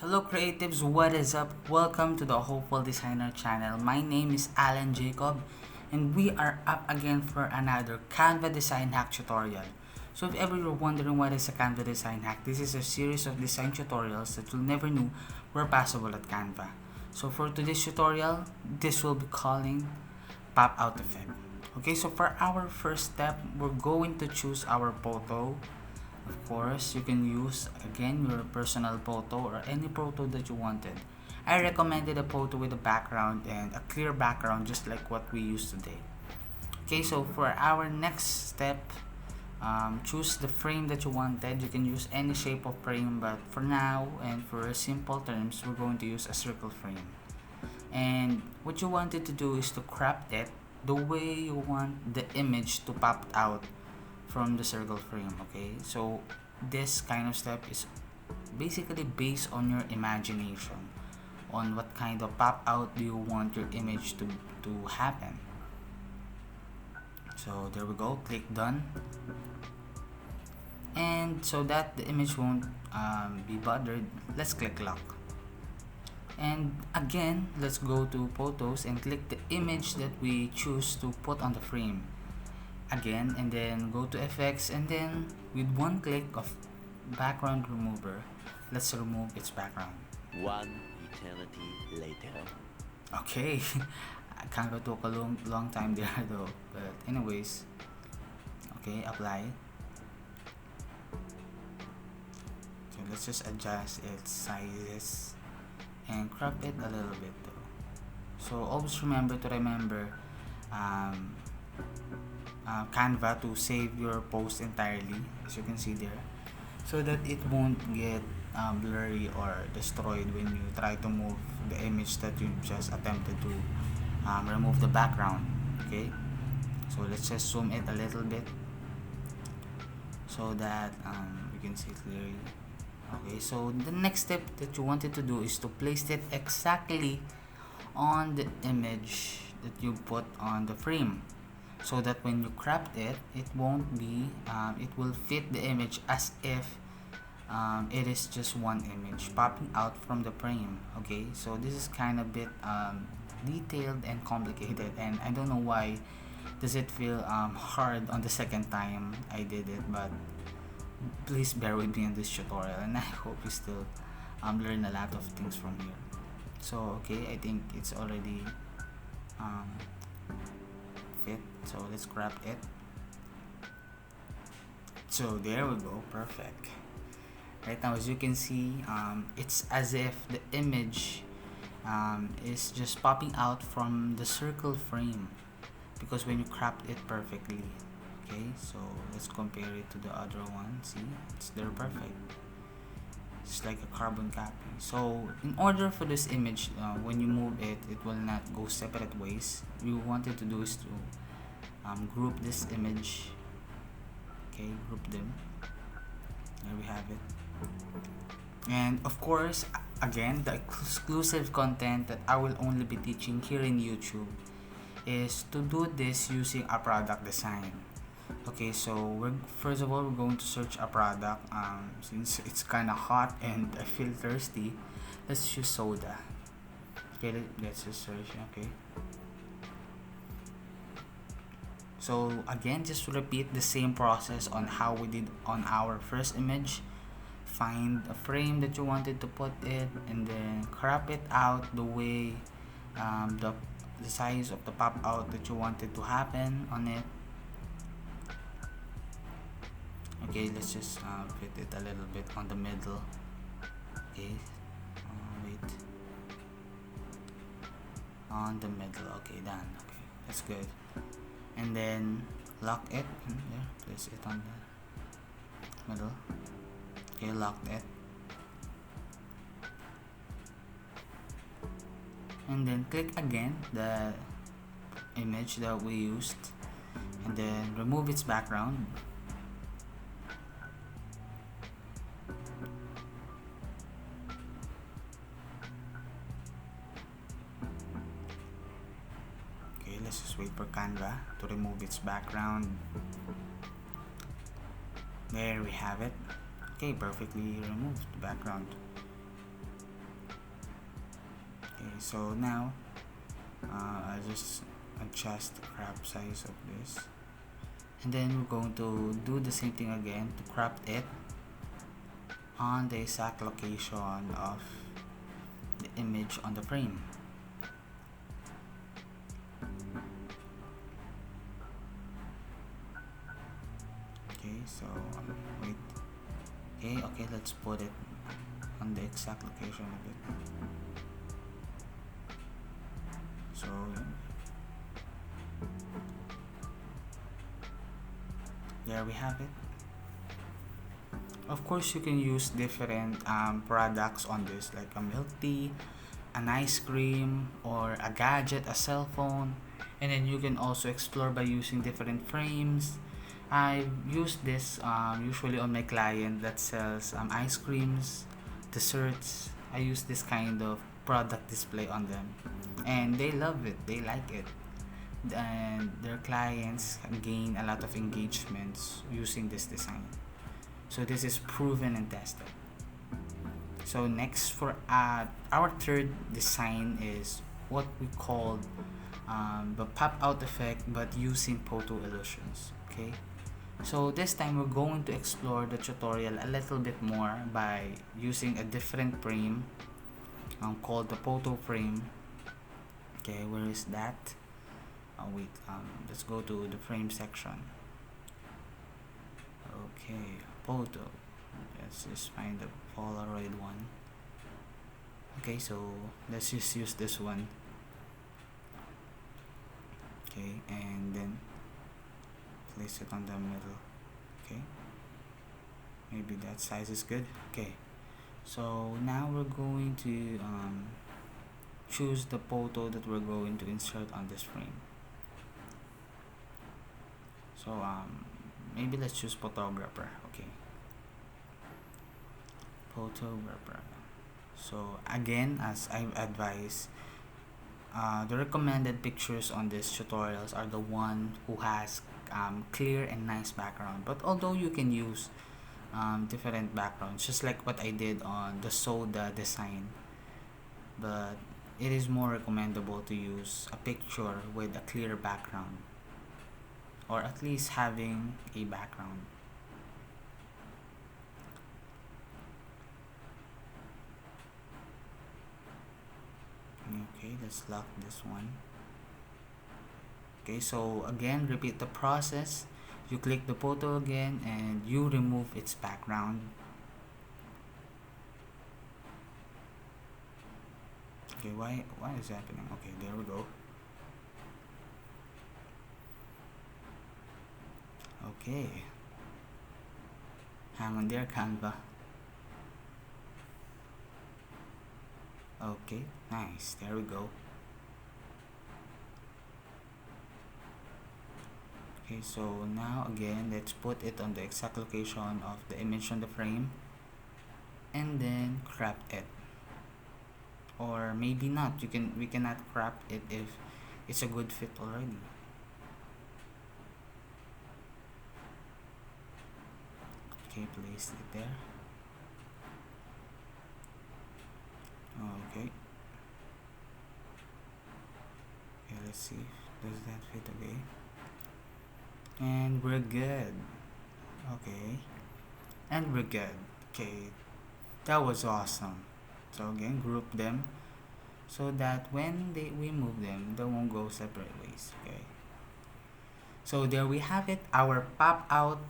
Hello creatives, what is up? Welcome to the Hopeful Designer channel. My name is Alan Jacob and we are up again for another Canva Design Hack tutorial. So if ever you're wondering what is a Canva Design Hack, this is a series of design tutorials that you'll never knew were possible at Canva. So for today's tutorial, this will be calling Pop Out Effect. Okay, so for our first step, we're going to choose our photo. Of course, you can use again your personal photo or any photo that you wanted. I recommended a photo with a background and a clear background just like what we use today. Okay, so for our next step, choose the frame that you wanted. You can use any shape of frame, but for now and for simple terms, we're going to use a circle frame. And what you wanted to do is to crop it the way you want the image to pop out from the circle frame. Okay, so this kind of step is basically based on your imagination on what kind of pop out do you want your image to happen. So there we go, click done, and so that the image won't be bothered, let's click lock. And again, let's go to photos and click the image that we choose to put on the frame again, and then go to effects, and then with one click of background remover, let's remove its background. One eternity later. Okay, I kind of took a long time there though, but anyways, okay, apply. So let's just adjust its sizes and crop it a little bit though. So always remember Canva to save your post entirely, as you can see there, so that it won't get blurry or destroyed when you try to move the image that you just attempted to remove the background. Okay, so let's just zoom it a little bit so that you can see clearly. Okay, so the next step that you wanted to do is to place it exactly on the image that you put on the frame, so that when you cropped it, it won't be it will fit the image as if it is just one image popping out from the frame. Okay, so this is kind of bit detailed and complicated, and I don't know why does it feel hard on the second time I did it, but please bear with me in this tutorial, and I hope you still learn a lot of things from here. So okay, I think it's already fit, so let's grab it. So there we go, perfect. Right now, as you can see, it's as if the image is just popping out from the circle frame because when you cropped it perfectly. Okay, so let's compare it to the other one. See, it's there perfect. It's like a carbon copy. So in order for this image, when you move it, it will not go separate ways. What we wanted to do is to group this image. Okay, group them. There we have it. And of course, again, the exclusive content that I will only be teaching here in YouTube is to do this using a product design. Okay, so first of all, we're going to search a product. Since it's kind of hot and I feel thirsty, let's choose soda. Okay, let's just search. Okay, so again, just repeat the same process on how we did on our first image. Find a frame that you wanted to put it, and then crop it out the way the size of the pop out that you wanted to happen on it. Okay, let's just fit it a little bit on the middle. Okay, wait, on the middle. Okay, done. Okay, that's good. And then lock it. There, place it on the middle. Okay, locked it. And then click again the image that we used, and then remove its background. Let's just wait for Canva to remove its background. There we have it. Okay, perfectly removed the background. Okay, so now I'll just adjust the crop size of this, and then we're going to do the same thing again to crop it on the exact location of the image on the frame. Okay, so wait. Okay, let's put it on the exact location of it. So there we have it. Of course, you can use different products on this, like a milk tea, an ice cream, or a gadget, a cell phone, and then you can also explore by using different frames. I use this usually on my client that sells ice creams, desserts. I use this kind of product display on them, and they love it. They like it, and their clients gain a lot of engagements using this design. So this is proven and tested. So next, for our third design is what we call the pop out effect, but using photo illusions. Okay, so this time we're going to explore the tutorial a little bit more by using a different frame called the photo frame. Okay, where is that? Oh wait, let's go to the frame section. Okay, photo. Let's just find the Polaroid one. Okay, so let's just use this one. Okay, and then place it on the middle. Okay, maybe that size is good. Okay, so now we're going to choose the photo that we're going to insert on this frame. So maybe let's choose photographer. Okay, photographer. So again, as I've advised, the recommended pictures on these tutorials are the one who has clear and nice background. But although you can use different backgrounds, just like what I did on the soda design, but it is more recommendable to use a picture with a clear background, or at least having a background. Okay, let's lock this one. Okay, so again, repeat the process. You click the photo again and you remove its background. Okay, why is happening? Okay, there we go. Okay, hang on there, Canva. Okay, nice, there we go. Okay, so now again, let's put it on the exact location of the image on the frame, and then crop it. Or maybe not, we cannot crop it if it's a good fit already. Okay, place it there. Okay, let's see, does that fit? Okay, and we're good. Okay, and we're good. Okay, that was awesome. So again, group them so that when we move them, they won't go separate ways. Okay, so there we have it, our pop out,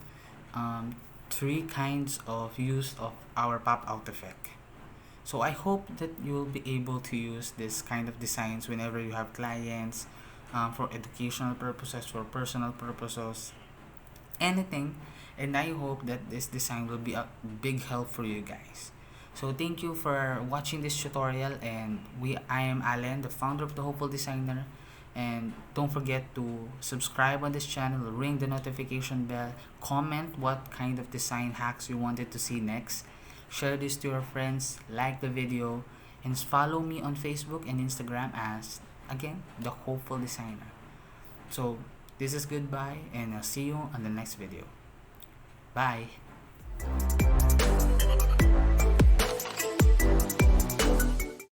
three kinds of use of our pop out effect. So I hope that you will be able to use this kind of designs whenever you have clients, for educational purposes, for personal purposes, anything. And I hope that this design will be a big help for you guys. So thank you for watching this tutorial, and I am Alan, the founder of the Hopeful Designer. And don't forget to subscribe on this channel, ring the notification bell, comment what kind of design hacks you wanted to see next, share this to your friends, like the video, and follow me on Facebook and Instagram as, again, the Hopeful Designer. So this is goodbye, and I'll see you on the next video. Bye.